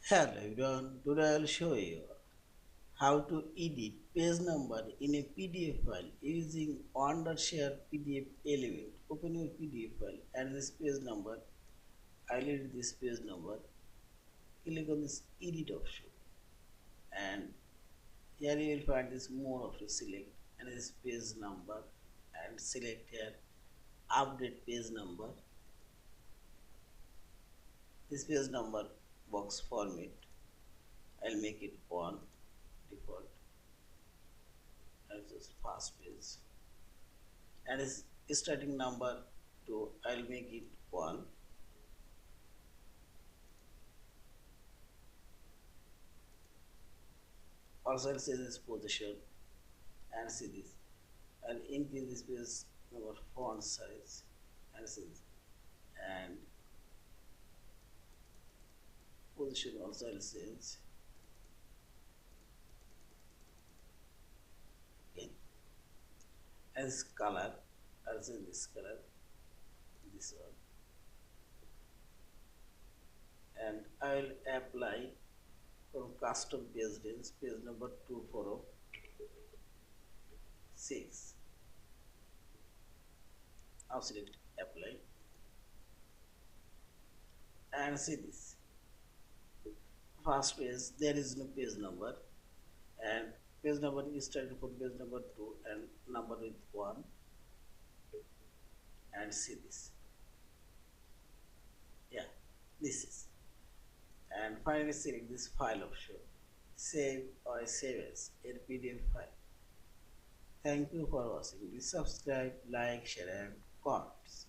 Hello everyone, today I will show you how to edit page number in a PDF file using Wondershare PDF element. Open your PDF file and this page number. I'll edit this page number. Click on this edit option and here you will find this more option. Select and this page number and select here update page number. This page number box format. I'll make it 1 default and just first page. And its starting number 2, I'll make it 1. Also I'll say this position and see this. I'll increase this page number font size and see this. And position also I'll change again. As color, I'll say this color, this one. And I will apply from custom page range, page number 246. Now select apply and see this. First page, there is no page number and page number is started from page number 2 and number with 1 and see this. Yeah, this is. And finally select this file option, save or save as a PDF file. Thank you for watching. Please subscribe, like, share and comments.